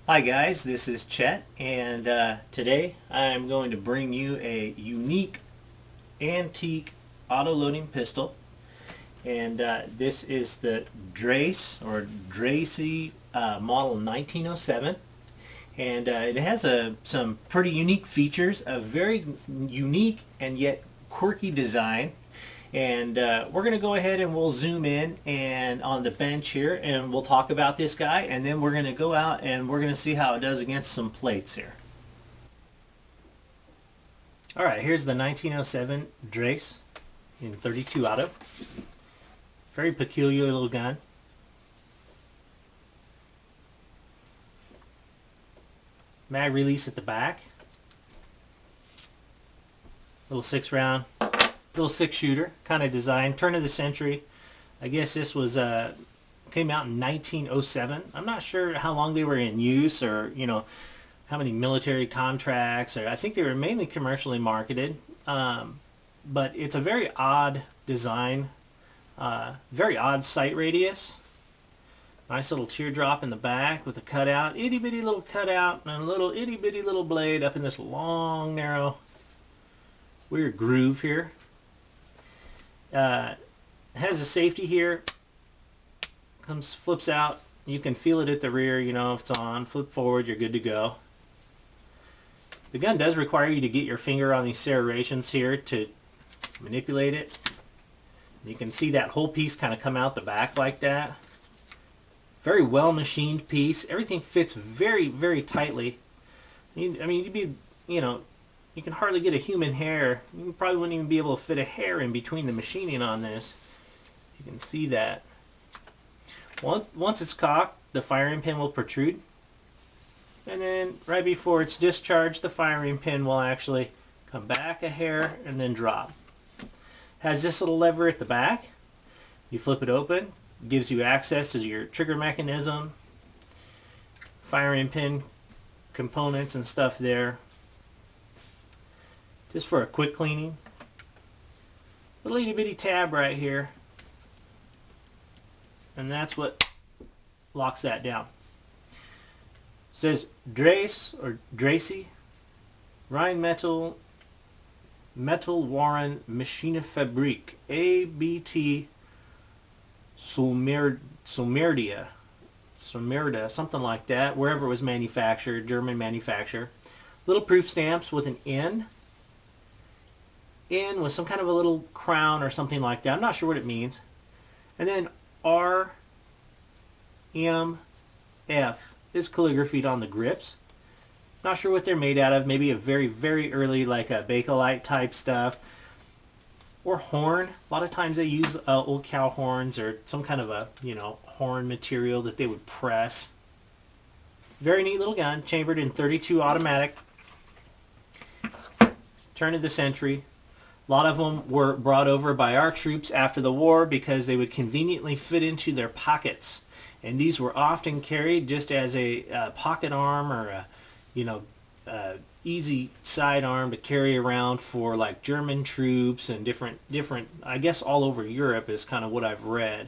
Hi guys, this is Chet, and today I'm going to bring you a unique antique auto-loading pistol, and this is the Dreyse model 1907, and it has some pretty unique features, a very unique and yet quirky design. And we're going to go ahead and we'll zoom in and on the bench here, and we'll talk about this guy, and then we're going to go out and we're going to see how it does against some plates here. Alright, here's the 1907 Dreyse in 32 auto. Very peculiar little gun. Mag release at the back. Little 6-round. Little 6-shooter kind of design, turn of the century. I guess this was came out in 1907. I'm not sure how long they were in use, or how many military contracts, or I think they were mainly commercially marketed. But it's a very odd design, very odd sight radius. Nice little teardrop in the back with a cutout, itty bitty little cutout, and a little itty bitty little blade up in this long narrow weird groove here. Has a safety here, flips out, you can feel it at the rear, if it's on, flip forward, you're good to go. The gun does require you to get your finger on these serrations here to manipulate it. You can see that whole piece kind of come out the back like that. Very well machined piece, everything fits very, very tightly. You'd be, you can hardly get a human hair. You probably wouldn't even be able to fit a hair in between the machining on this. You can see that. Once it's cocked, the firing pin will protrude. And then right before it's discharged, the firing pin will actually come back a hair and then drop. Has this little lever at the back. You flip it open. Gives you access to your trigger mechanism. Firing pin components and stuff there. Just for a quick cleaning. Little itty bitty tab right here. And that's what locks that down. It says Dreyse or Dreyse Rheinmetall Warren Machine Fabrique ABT Sommerda, something like that, wherever it was manufactured, German manufacturer. Little proof stamps with an N with some kind of a little crown or something like that. I'm not sure what it means. And then RMF is calligraphied on the grips. Not sure what they're made out of. Maybe a very, very early, like a Bakelite type stuff. Or horn. A lot of times they use old cow horns or some kind of a, horn material that they would press. Very neat little gun. Chambered in 32 automatic. Turn of the century. A lot of them were brought over by our troops after the war because they would conveniently fit into their pockets. And these were often carried just as a pocket arm or a, easy sidearm to carry around for like German troops and different, I guess all over Europe is kind of what I've read.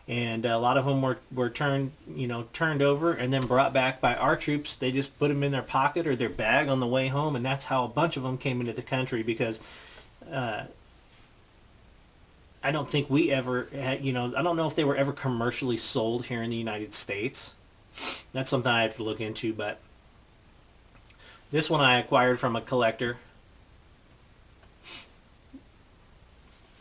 And a lot of them were turned over and then brought back by our troops. They just put them in their pocket or their bag on the way home, and that's how a bunch of them came into the country because I don't think we ever had, I don't know if they were ever commercially sold here in the United States. That's something I have to look into, but this one I acquired from a collector.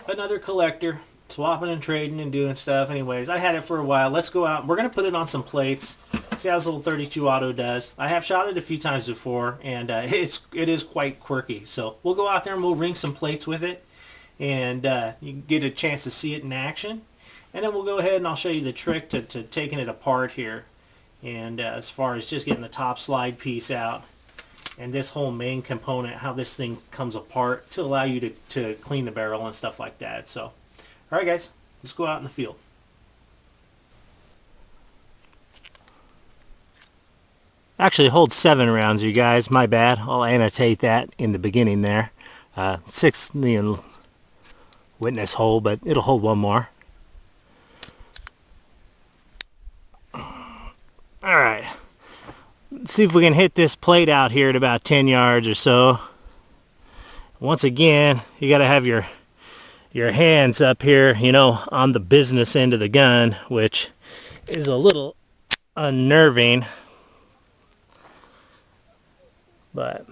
Another collector, swapping and trading and doing stuff. Anyways, I had it for a while. Let's go out. We're going to put it on some plates. See how this little 32 auto does. I have shot it a few times before, and it is quite quirky. So we'll go out there and we'll ring some plates with it, and you can get a chance to see it in action. And then we'll go ahead and I'll show you the trick to taking it apart here. And as far as just getting the top slide piece out and this whole main component, how this thing comes apart to allow you to clean the barrel and stuff like that. So, alright guys, let's go out in the field. Actually holds 7 rounds, you guys. My bad. I'll annotate that in the beginning there. 6 witness hole, but it'll hold 1 more. Alright. Let's see if we can hit this plate out here at about 10 yards or so. Once again, you got to have your hands up here, you know, on the business end of the gun, which is a little unnerving. But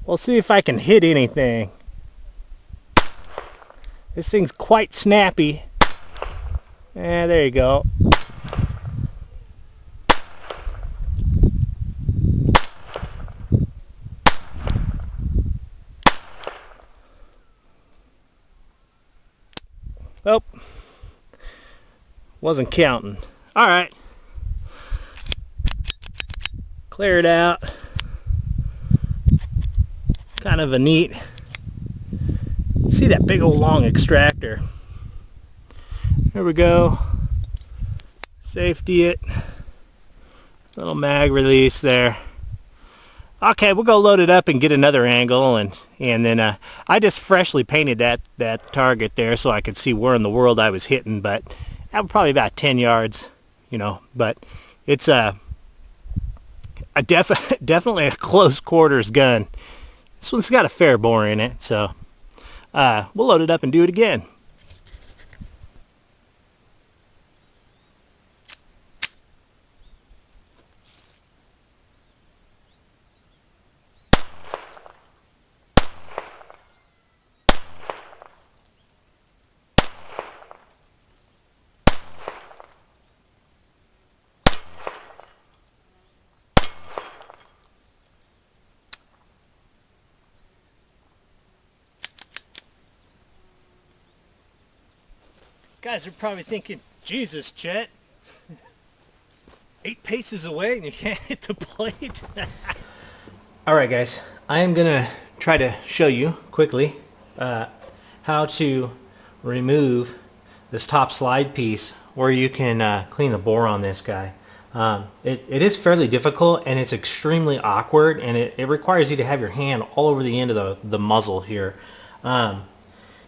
we'll see if I can hit anything. This thing's quite snappy. There you go. Oh, wasn't counting. All right, clear it out. Kind of a neat. See that big old long extractor. There we go. Safety it. Little mag release there. Okay, we'll go load it up and get another angle, and then I just freshly painted that target there so I could see where in the world I was hitting, but that was probably about 10 yards, you know. But it's definitely a close quarters gun. This one's got a fair bore in it, so we'll load it up and do it again. Guys are probably thinking, Jesus, Chet, 8 paces away and you can't hit the plate. Alright guys, I am going to try to show you quickly how to remove this top slide piece where you can clean the bore on this guy. It is fairly difficult and it's extremely awkward, and it requires you to have your hand all over the end of the muzzle here.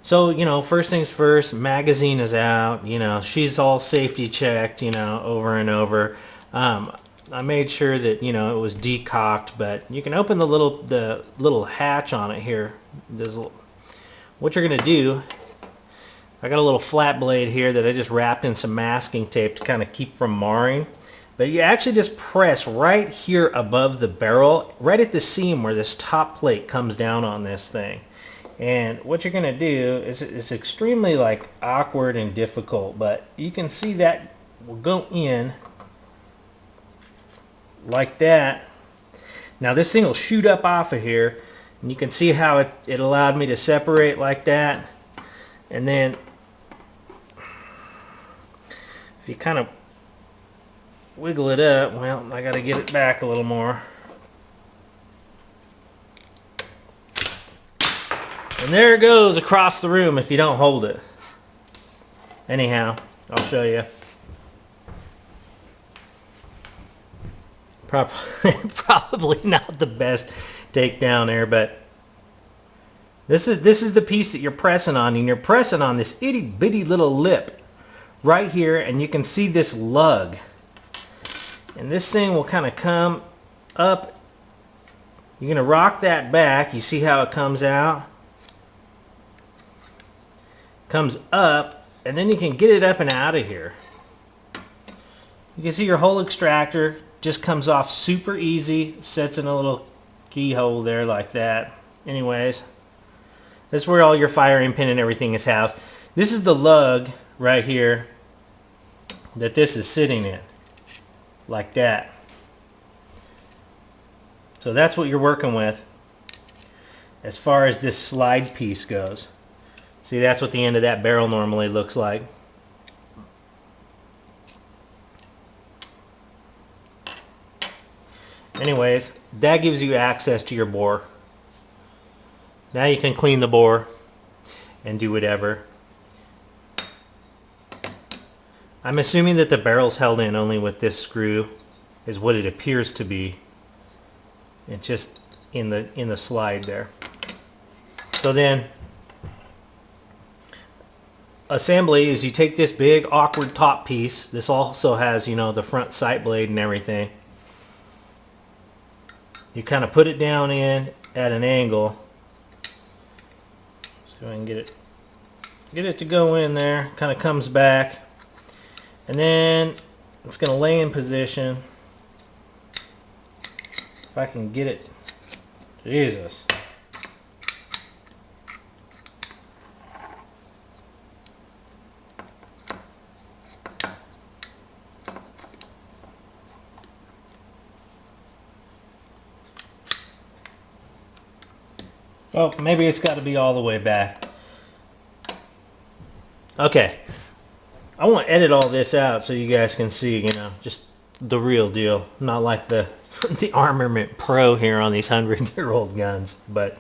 So, you know, first things first, magazine is out, you know, she's all safety checked, you know, over and over. I made sure that, you know, it was decocked, but you can open the little hatch on it here. What you're going to do, I got a little flat blade here that I just wrapped in some masking tape to kind of keep from marring. But you actually just press right here above the barrel, right at the seam where this top plate comes down on this thing. And what you're going to do is, it's extremely like awkward and difficult, but you can see that will go in like that. Now this thing will shoot up off of here, and you can see how it allowed me to separate like that. And then if you kind of wiggle it up, well, I got to get it back a little more. And there it goes across the room if you don't hold it. Anyhow, I'll show you. Probably not the best takedown there, but this is the piece that you're pressing on, and you're pressing on this itty bitty little lip right here, and you can see this lug. And this thing will kind of come up. You're going to rock that back. You see how it comes out? Comes up, and then you can get it up and out of here. You can see your whole extractor just comes off super easy, sets in a little keyhole there like that. Anyways, that's where all your firing pin and everything is housed. This is the lug right here that this is sitting in, like that. So that's what you're working with as far as this slide piece goes. See, that's what the end of that barrel normally looks like. Anyways, that gives you access to your bore. Now you can clean the bore and do whatever. I'm assuming that the barrel's held in only with this screw, is what it appears to be. It's just in the slide there. So then, assembly is you take this big awkward top piece. This also has, you know, the front sight blade and everything. You kind of put it down in at an angle. So I can get it to go in there. Kind of comes back. And then it's going to lay in position. If I can get it. Jesus. Oh, maybe it's got to be all the way back. Okay. I want to edit all this out so you guys can see, you know, just the real deal. Not like the Armament Pro here on these 100-year-old guns. But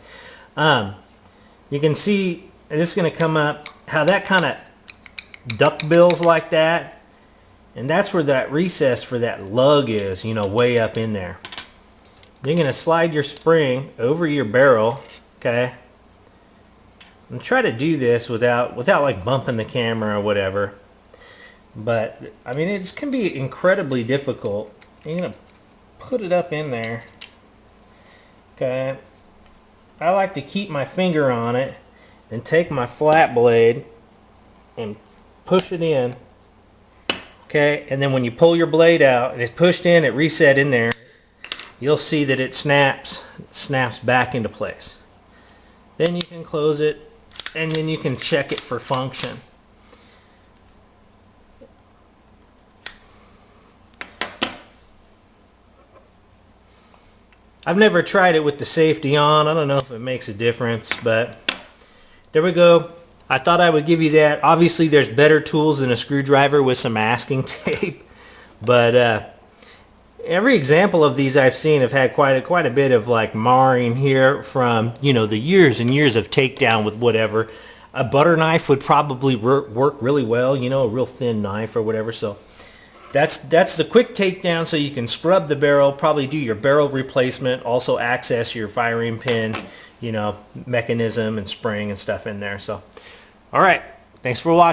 you can see, this is going to come up, how that kind of duck bills like that. And that's where that recess for that lug is, you know, way up in there. You're going to slide your spring over your barrel. Okay, and try to do this without like bumping the camera or whatever. But I mean, it can be incredibly difficult. You're gonna put it up in there. Okay, I like to keep my finger on it and take my flat blade and push it in. Okay, and then when you pull your blade out and it's pushed in, it reset in there. You'll see that it snaps back into place. Then you can close it, and then you can check it for function. I've never tried it with the safety on. I don't know if it makes a difference, but there we go. I thought I would give you that. Obviously, there's better tools than a screwdriver with some masking tape, but every example of these I've seen have had quite a bit of like marring here from, you know, the years and years of takedown with whatever. A butter knife would probably work really well, you know, a real thin knife or whatever. So that's the quick takedown, so you can scrub the barrel, probably do your barrel replacement, also access your firing pin, you know, mechanism and spring and stuff in there. So, all right, thanks for watching.